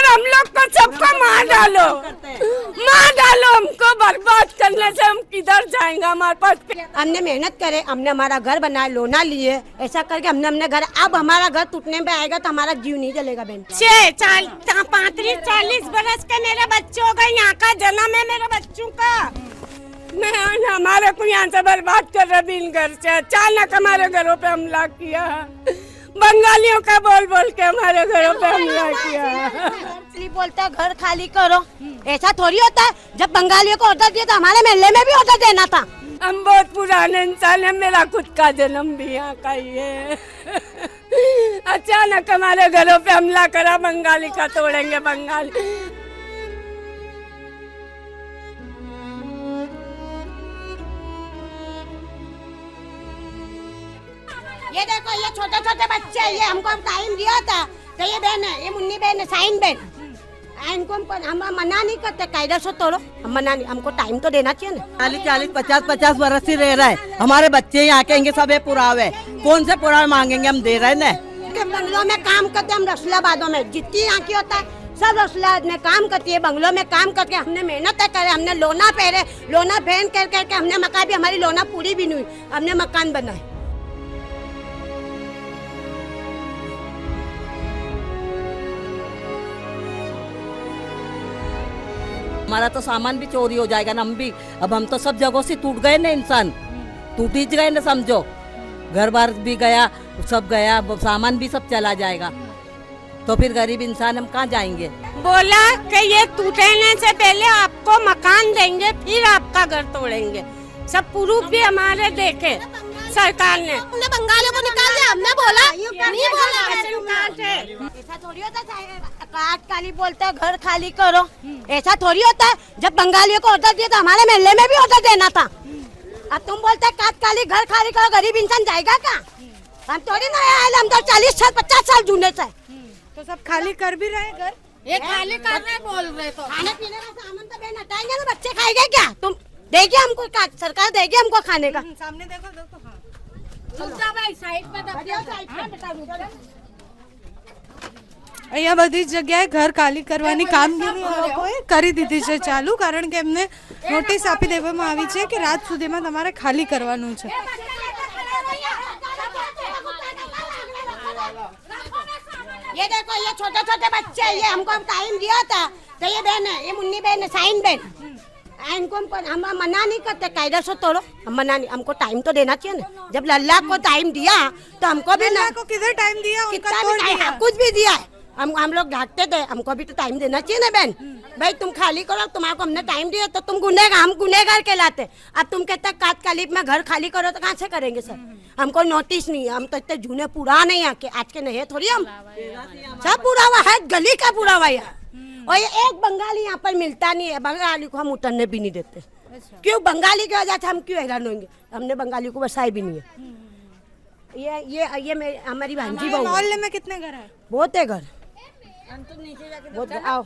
और हम लोग को सबको मार डालो, हमको बर्बाद करने से हम किधर जाएंगे। हमारे पास हमने मेहनत करे, हमने हमारा घर बनाया, लोना लिए, ऐसा करके हमने अपने घर, अब हमारा घर टूटने पे आएगा तो हमारा जीव नहीं जलेगा बहन। 35-40 बरस के मेरे बच्चे हो गए, यहाँ का जन्म है मेरे बच्चों का। मैं हमारे को यहाँ से बर्बाद कर रहे बिन घर से। अचानक हमारे घरों पे हमला किया, बंगालियों का बोल बोल के हमारे घरों पे हमला किया। बोलता घर खाली करो, ऐसा थोड़ी होता है। जब बंगालियों को ऑर्डर दिया तो हमारे महल्ले में भी ऑर्डर देना था। हम बहुत पुराने इंसान है, मेरा खुद का जन्म भी यहाँ का ही है। अचानक हमारे घरों पे हमला करा, बंगाली का तोड़ेंगे बंगाली। ये देखो, ये छोटे छोटे बच्चे, ये हमको टाइम दिया था तो ये बहन है, ये मुन्नी बहन है, साइन बहन। इनको हम मना नहीं करते, कायदा से तोड़ो, हम मना नहीं, हमको टाइम तो देना चाहिए ना। 40, 50 बरस ही रह रहा है, हमारे बच्चे यहाँ कहेंगे सब पुरावे, कौन से पुरावे मांगेंगे, हम दे रहे हैं। बंगलों में काम करते हम, रसलाबादों में जितनी यहाँ की होता है सब रसला में काम करती है, बंगलों में काम करके हमने मेहनत करे, हमने लोना पहरे, लोना पहन कर करके हमने मकान भी, हमारी लोना पूरी भी नहीं हुई, हमने मकान बनाए। हमारा तो सामान भी चोरी हो जाएगा ना, हम भी, अब हम तो सब जगहों से टूट गए ना, इंसान टूट ही गए ना, समझो घर बार भी गया, सब गया, सामान भी सब चला जाएगा, तो फिर गरीब इंसान हम कहाँ जाएंगे। बोला कि ये टूटने से पहले आपको मकान देंगे, फिर आपका घर तोड़ेंगे। सब प्रूफ भी हमारे देखे सरकार ने। हमने बंगालियों को निकाल दिया, हमने बोला नहीं बोला। ऐसा थोड़ी होता है, काली बोलता है घर खाली करो, ऐसा थोड़ी होता है। जब बंगालियों को ऑर्डर दिया तो हमारे महल्ले में भी ऑर्डर देना था। अब तुम बोलते है काली घर खाली करो, गरीब इंसान जाएगा क्या? हम थोड़ी ना आए, हम तो 40 साल 50 साल जूने से। तो सब खाली कर भी रहे घर, ये खाली कर रहे बोल रहे, तो खाने पीने का सामान तो बहन हटाएंगे ना, बच्चे खाएंगे क्या? तुम देगी हमको, सरकार देगी हमको खाने का। सामने देखो देखो, हाँ અહીંયા બધી જ જગ્યાએ ઘર ખાલી કરવાની કામગીરી લોકોએ કરી દીધી છે ચાલુ, કારણ કે એમને નોટિસ આપી દેવામાં આવી છે કે રાત સુધીમાં તમારે ખાલી કરવાનું છે। ये देखो, ये छोटे छोटे बच्चे, ये हमको टाइम दिया था तो ये बहन है, ये मुन्नी बहन है, साइन बहन। इनको हम मना नहीं करते, कायदा से तोड़ो, हम मना नहीं, हमको टाइम तो देना चाहिए ना। जब लल्ला को टाइम दिया तो हमको भी ना, को किधर टाइम दिया, कितना भी टाइम, कुछ भी दिया है, हम लोग भागते थे, हमको भी तो टाइम देना चाहिए ना बहन। भाई तुम खाली करो, तुम्हारे को हमने टाइम दिया तो तुम गुनेगार, हम गुनेगार कहलाते। अब तुम कहते तात्कालिक में घर खाली करो तो कहाँ से करेंगे सर? हमको नोटिस नहीं है, हम तो इतने जूने पुराने यहाँ के, आज के नहीं थोड़ी हम, सब पूरा हुआ है, गली का पूरा हुआ यहाँ। और ये एक बंगाली यहाँ पर मिलता नहीं है, बंगाली को हम उतरने भी नहीं देते। क्यों? बंगाली की वजह से हम क्यों हैरान होंगे? हमने बंगाली को बसाए भी नहीं है। ये हमारी भांजी बहू। मोहल्ले में कितने घर है? बहुत है घर। आओ,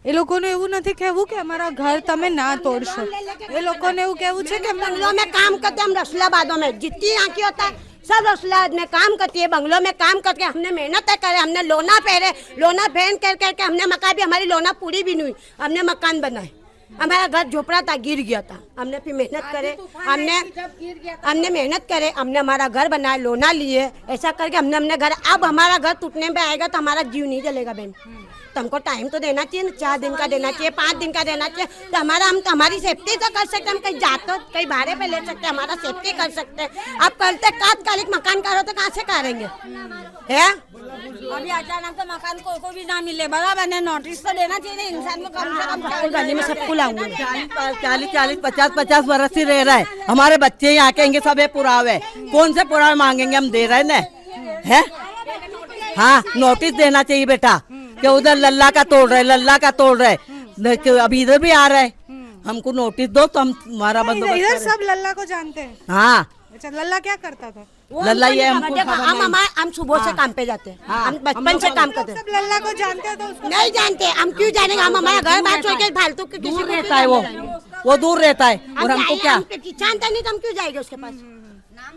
એ લોકોને એવું નથી કહેવું કે અમારા ઘર તમે ના તોડશો, એ લોકોને એવું કહેવું છે કે बंगलों में काम करते हम, रसलाबादों में जितनी यहाँ की होता है सब रसलाबाद में काम करती है, बंगलों में काम करके हमने मेहनत करे, हमने लोना पहरे, लोना पहन कर करके हमने मकान भी, हमारी लोना पूरी भी नहीं हुई, हमने मकान बनाए। हमारा घर झोपड़ा था, गिर गया था, हमने फिर मेहनत करे, हमने मेहनत करे, हमने हमारा घर बनाया, लोना लिए, ऐसा करके हमने अपने घर, अब हमारा घर टूटने पे आएगा तो हमारा जीव नहीं जलेगा बहन। तो हमको टाइम तो देना चाहिए ना, 4 दिन का देना चाहिए, 5 दिन का देना चाहिए, तो हम तो हमारी सेफ्टी तो कर सकते, हम कहीं जाते कहीं भाड़े पे ले सकते, हमारा सेफ्टी कर सकते। अब करते तात्कालिक मकान करो तो कहाँ से करेंगे? है अभी अचानक तो मकान को भी ना मिले, बराबर है, नोटिस तो देना चाहिए इंसान को, कम से कम गली में सबको लाऊंगी। 40, 50 बरस ही रह रहा है, हमारे बच्चे यहाँ कहेंगे सब पुरावे, कौन से पुरावे मांगेंगे, हम दे रहे हैं। हाँ, नोटिस देना चाहिए बेटा कि उधर लल्ला का तोड़ रहे, अभी इधर भी आ रहा है, हमको नोटिस दो तो हम हमारा बंदोबस्त इधर सब लल्ला को जानते हैं। हाँ, अच्छा, लल्ला क्या करता था? लल्ला ये हम सुबह से काम पे जाते हैं, हम बचपन से काम करते हैं। सब लल्ला को जानते हैं तो उसको नहीं जानते, हम क्यों जानेंगे? हम हमारा घर बात छोड़ के फालतू के दूर रहता है, वो दूर रहता है, और हमको क्या जानते नहीं तो हम क्यों जाएंगे उसके पास?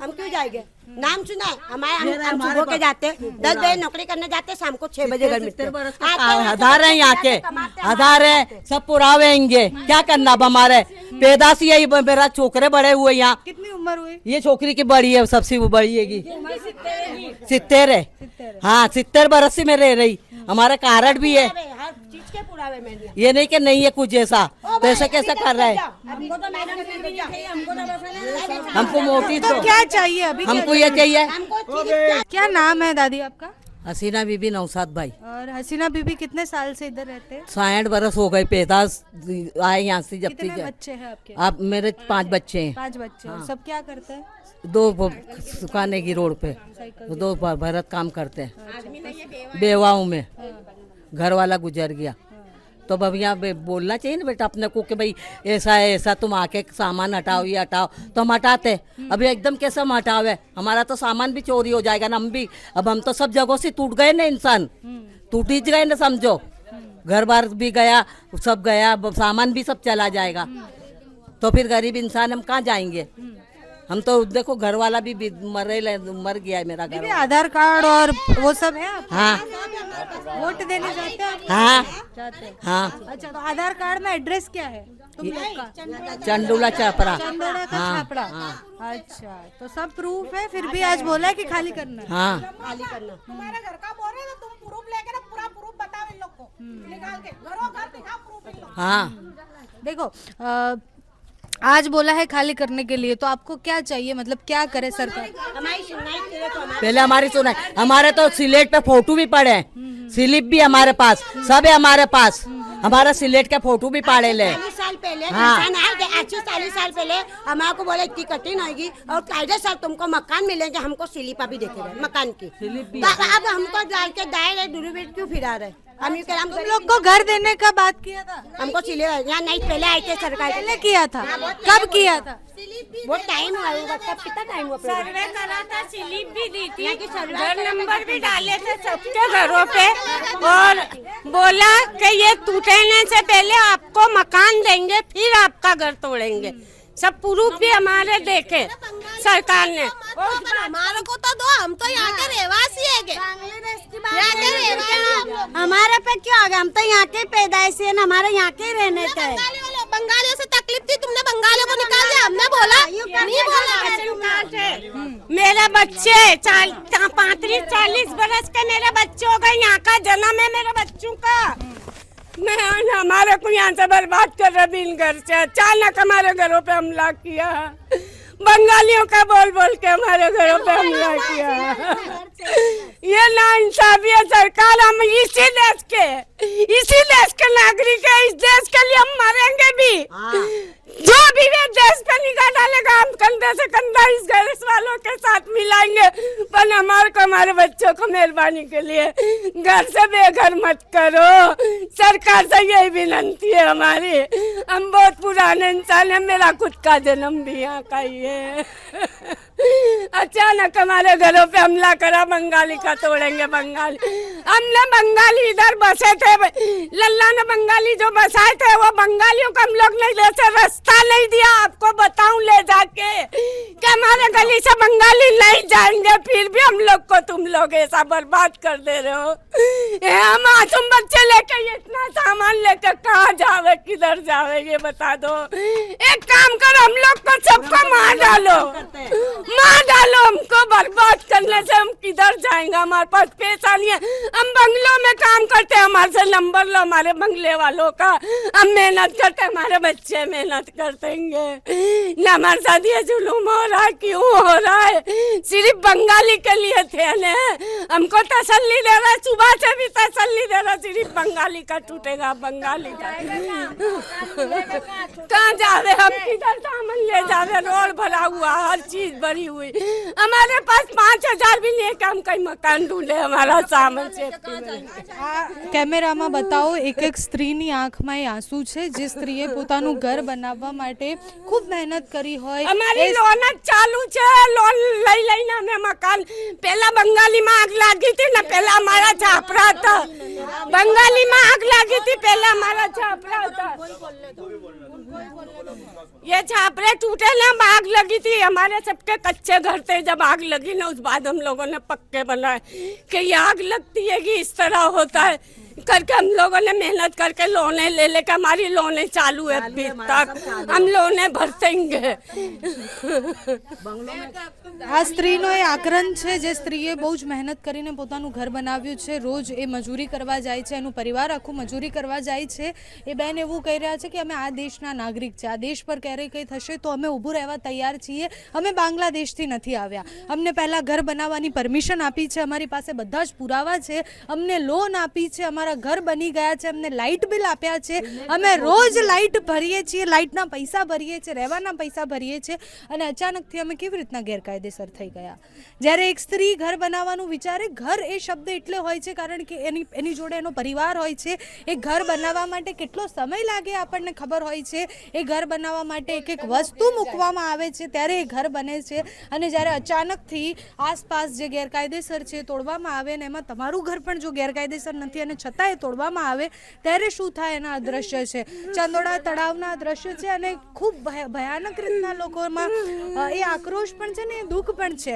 हम क्यों जाएंगे? नाम सुना है हमारे, हम सुबह के जाते 10 बजे नौकरी करने जाते, शाम को 6 बजे घर मिलते। आधार है यहाँ के, आधार है, सब पुरावे इनके, क्या करना अब हमारे पैदाश यही, मेरा छोकरे बड़े हुए यहाँ। कितनी उम्र हुई? ये छोकरी की बड़ी है, सबसे वो बड़ी है 70 है। हाँ 70 बरस से मैं रह रही, हमारा कार्ड भी है, हर चीज के पुरावे में दिया। ये नहीं कि नहीं है कुछ ऐसा, तो ऐसा कैसा कर रहा है? हमको तो मैडम ने दिया, हमको तो बस हमको मोटी तो क्या चाहिए अभी? हमको ये चाहिए। हमको क्या नाम है दादी आपका? हसीना बीबी नौसाद भाई। और हसीना बीबी कितने साल से इधर रहते हैं? 60 बरस हो गए, पैदाश आए यहाँ से जब कितने से। बच्चे हैं आपके? आप मेरे 5 बच्चे हैं, 5 बच्चे हैं। सब क्या करते हैं? 2 सुखाने की रोड पे, 2 भरत काम करते हैं, बेवाओं में घर वाला गुजर गया। तो अब यहाँ बोलना चाहिए ना बेटा अपने को कि भाई ऐसा है ऐसा, तुम आके सामान हटाओ, ये हटाओ, तो हम हटाते। अभी एकदम कैसे हम हटावे, हमारा तो सामान भी चोरी हो जाएगा ना, हम भी। अब हम तो सब जगहों से टूट गए ना, इंसान टूट ही गए ना, समझो घर बार भी गया, सब गया, सामान भी सब चला जाएगा, तो फिर गरीब इंसान हम कहाँ जाएंगे? हम तो देखो घर वाला भी मर गया है मेरा घर वाला। आधार कार्ड और वो सब है आपका? हाँ वोट देने जाते हैं आप? हाँ जाते हैं। हाँ। अच्छा, तो आधार कार्ड में एड्रेस क्या है तुम लोग का? चंडूला छापरा। चंदोड़ा का हाँ, छापड़ा। हाँ। अच्छा, तो सब प्रूफ है, फिर भी आज बोला है कि खाली करना है। हाँ खाली करना। तुम्हारे घर का बोल रहे हो, तुम प्रूफ लेके ना पूरा प्रूफ बताओ इन लोग को, निकाल के घरों घर दिखाओ प्रूफ इन लोग। हाँ। देखो आज बोला है खाली करने के लिए, तो आपको क्या चाहिए, मतलब क्या करे सरकार? हमारी सुनवाई करे तो हमारे पहले हमारी सुना, हमारे तो सिलेट पे फोटो भी पड़े हैं, स्लिप भी हमारे पास, सब है हमारे पास, हमारा सिलेट के फोटो भी पड़े ले। 40 साल पहले हाँ। इंसान आए थे, 40 साल पहले हमारे को बोले इतनी कठिन होगी और कायदे से तुमको मकान मिलेंगे, हमको स्लिप भी देखे रहे मकान की। तो अब हमको डाल के दायरे दूरबीर क्यों फिरा रहे? हम ये कह तुम लोग को घर देने का बात किया था? हमको सिले यहाँ नहीं, पहले आए थे सरकार पहले किया था, कब किया था? बहुत टाइम हुआ होगा, कब कितना टाइम हुआ? सर्वे करा था, स्लिप भी दी थी, घर नंबर भी डाले थे सबके घरों पे, और बोला कि ये टूटने से पहले आपको मकान देंगे, फिर आपका घर तोड़ेंगे। सब प्रूफ भी हमारे देखे सरकार ने। हमारे को तो दो, हम तो यहाँ के रहवासी है, हमारे पे क्यों आ गया? हम तो यहाँ के पैदाइश है, हमारे यहाँ के रहने का है। बंगालियों से तकलीफ थी, तुमने बंगालियों को निकाल दिया, हमने बोला नहीं बोला। मेरे बच्चे 35-40 बरस के मेरे बच्चे हो गए, यहाँ का जन्म है मेरे बच्चों का। मैं हमारे को यहाँ से बर्बाद कर रहे दिन घर से, अचानक हमारे घरों पे हमला किया, बंगालियों का बोल बोल के हमारे घरों पे हमला किया। ये ना इंसाफी है सरकार। हम इसी देश के नागरिक है, इस देश के लिए हम मरेंगे भी। जो भी वे देश पे निगाह डालेगा, हम कंधे से कंधा इस देश वालों के साथ मिलाएंगे। पर हमारे बच्चों को मेहरबानी के लिए घर से बेघर मत करो। सरकार से यही विनंती है हमारी। हम बहुत पुराने इंसान हैं, मेरा खुद का जन्म भी यहाँ का ही है। अचानक हमारे घरों पे हमला करा, बंगाली का तोड़ेंगे बंगाली। हमने बंगाली इधर बसे थे, लल्ला ने बंगाली जो बसाए थे, वो बंगालियों को हम लोग नहीं लेते, रास्ता नहीं दिया। आपको बताऊं ले जाके कि हमारे गली से बंगाली नहीं जाएंगे, फिर भी हम लोग को तुम लोग ऐसा बर्बाद कर दे रहे हो। हम मासूम बच्चे लेके इतना सामान लेके कहाँ जावे, किधर जावे, ये बता दो। एक काम करो, हम लोग को सबको मार डालो, हमको बर्बाद करने से हम किधर जाएंगे? हमारे पास पैसा नहीं है, हम बंगलों में काम करते हैं, हमारे से नंबर लो हमारे बंगले वालों का। हम मेहनत करते, हमारे बच्चे मेहनत करतेंगे ना। हमारे साथ ये जुलूम हो रहा है, क्यों हो रहा है? सिर्फ बंगाली के लिए थे ना, हमको तसल्ली दे रहा है, सुबह से भी तसल्ली दे रहा, सिर्फ बंगाली का टूटेगा, बंगाली का। कहाँ जावे हम, किधर सामान ले जावे? रोड भरा हुआ, हर चीज भरी हुई, हमारे पास 5000 भी नहीं है कि हम कहीं मकान ढूंढे हमारा सामान से। કેમેરામાં બતાવો, એક સ્ત્રીની આંખમાં એ આંસુ છે, જે સ્ત્રીએ પોતાનું ઘર બનાવવા માટે ખૂબ મહેનત કરી હોય। અમારી લોન જ ચાલુ છે, લોન લઈને અમે મકાન, પેલા બંગાળીમાં આગ લાગી હતી ને, પેલા અમારા છાપરા હતા, બંગાળીમાં આગ લાગી હતી, પેલા અમારા છાપરા હતા। ये छापरे टूटे ना, आग लगी थी, हमारे सबके कच्चे घर थे, जब आग लगी ना उस बाद हम लोगों ने पक्के बनाए कि ये आग लगती है कि इस तरह होता है करके हम लोगों ने मेहनत करके लोने ले लेकर हमारी लोने चालू है अभी तक, हम लोने भरतेंगे। આ સ્ત્રીનો એ આક્રંદ છે જે સ્ત્રીએ બહુ જ મહેનત કરીને પોતાનું ઘર બનાવ્યું છે, રોજ એ મજૂરી કરવા જાય છે, એનું પરિવાર આખું મજૂરી કરવા જાય છે। એ બેન એવું કહી રહ્યા છે કે અમે આ દેશના નાગરિક છે, આ દેશ પર ક્યારેય કંઈ થશે તો અમે ઊભું રહેવા તૈયાર છીએ, અમે બાંગ્લાદેશથી નથી આવ્યા, અમને પહેલાં ઘર બનાવવાની પરમિશન આપી છે, અમારી પાસે બધા જ પુરાવા છે, અમને લોન આપી છે, અમારા ઘર બની ગયા છે, અમને લાઇટ બિલ આપ્યા છે, અમે રોજ લાઇટ ભરીએ છીએ, લાઇટના પૈસા ભરીએ છીએ, રહેવાના પૈસા ભરીએ છીએ, અને અચાનકથી અમે કેવી રીતના ગેરકાયદેસર થઈ ગયા। જ્યારે એક સ્ત્રી ઘર બનાવવાનું વિચારે, ઘર એ શબ્દ એટલે હોય છે કારણ કે એની જોડે એનો પરિવાર હોય છે, એ ઘર બનાવવા માટે કેટલો સમય લાગે આપણને ખબર હોય છે, એ ઘર બનાવવા માટે એક એક વસ્તુ મૂકવામાં આવે છે ત્યારે એ ઘર બને છે, અને જ્યારે અચાનકથી આસપાસ જે ગેરકાયદેસર છે તોડવામાં આવે ને એમાં તમારું ઘર પણ જો ગેરકાયદેસર નથી અને છતાં એ તોડવામાં આવે ત્યારે શું થાય એના આ દ્રશ્ય છે, ચંદોડા તળાવના આ દ્રશ્ય છે, અને ખૂબ ભયાનક રીતના લોકોમાં એ આક્રોશ પણ છે ને એ દુઃખ પણ છે।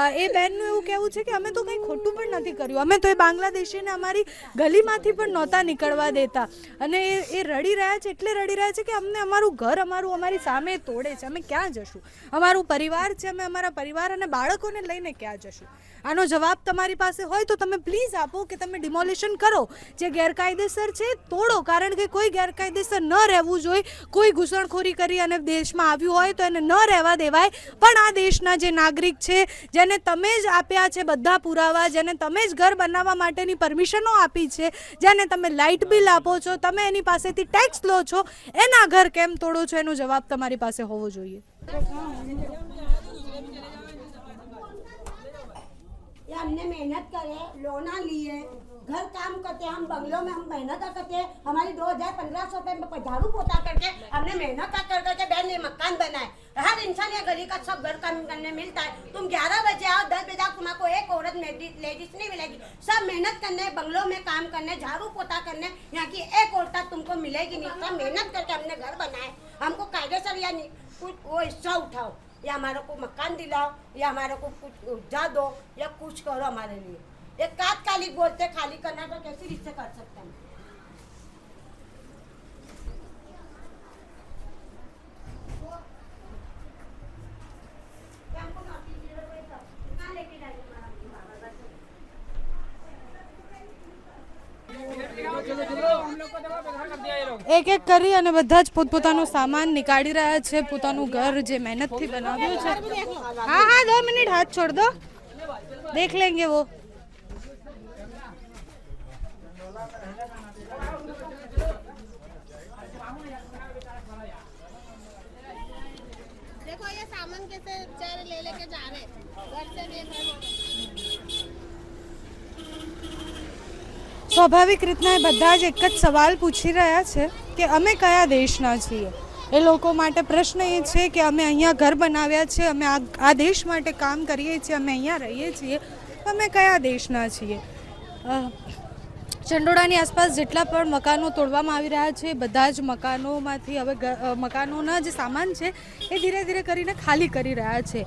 એ બહેનનું એવું કહેવું છે કે અમે તો કંઈ ખોટું પણ નથી કર્યું, અમે તો એ બાંગ્લાદેશીને અમારી ગલીમાંથી પણ નહોતા નીકળવા દેતા, અને એ રડી રહ્યા છે, એટલે રડી રહ્યા છે કે અમને અમારું ઘર અમારી સામે તોડે છે, અમે ક્યાં જશું, અમારું પરિવાર છે, અમે અમારા પરિવાર અને બાળકોને લઈને ક્યાં જશું। આનો જવાબ તમારી પાસે હોય તો તમે પ્લીઝ આપો કે તમે ડિમોલિશન કરો, જે ગેરકાયદેસર છે તોડો, કારણ કે કોઈ ગેરકાયદેસર ન રહેવું જોઈએ, કોઈ ઘૂસણખોરી કરી અને દેશમાં આવ્યું હોય તો એને ન રહેવા દેવાય, પણ આ દેશના જે નાગરિક છે, જેને તમે જ આપ્યા છે બધા પુરાવા, જેને તમે જ ઘર બનાવવા માટેની પરમિશનો આપી છે, જેને તમે લાઇટ બિલ આપો છો, તમે એની પાસેથી ટેક્સ લો છો, એના ઘર કેમ તોડો છો એનો જવાબ તમારી પાસે હોવો જોઈએ। ये हमने मेहनत करे, लोना लिए, घर काम करते, हम बंगलों में हम मेहनत करते, हमारी 2000-1500 रुपए में झाड़ू पोता करके हमने मेहनत कर करके बहन ने मकान बनाए। हर इंसान या गली का सब घर काम करने मिलता है, तुम 11 बजे आओ 10 बजे आओ, तुम्हारे को एक औरत लेडीज नहीं मिलेगी, सब मेहनत करने, बंगलों में काम करने, झाड़ू पोता करने, यहाँ की एक औरत तुमको मिलेगी नहीं। सब मेहनत करके हमने घर बनाए, हमको कायदेसर या कुछ वो हिस्सा उठाओ, या हमारे को मकान दिलाओ, या हमारे को कुछ उपजा दो, या कुछ करो हमारे लिए। एक तात्कालिक बोलते खाली करना तो कैसे रिश्ते कर सकते हैं। એક એક કરી અને બધા જ પોતપોતાનો સામાન નીકાળી રહ્યા છે, પોતાનું ઘર જે મહેનતથી બનાવ્યું છે। हाँ हाँ 2 मिनट हाथ छोड़ दो, देख लेंगे वो। देखो ये सामान कैसे बेचारे ले लेके जा रहे हैं घर से સ્વાભાવિક રીતના એ બધા જ એક જ સવાલ પૂછી રહ્યા છે કે અમે કયા દેશના છીએ। એ લોકો માટે પ્રશ્ન એ છે કે અમે અહીંયા ઘર બનાવ્યા છે, અમે આ દેશ માટે કામ કરીએ છીએ, અમે અહીંયા રહીએ છીએ, અમે કયા દેશના છીએ। ચંડોળાની આસપાસ જેટલા પણ મકાનો તોડવામાં આવી રહ્યા છે બધા જ મકાનોમાંથી હવે મકાનોના જે સામાન છે એ ધીરે ધીરે કરીને ખાલી કરી રહ્યા છે।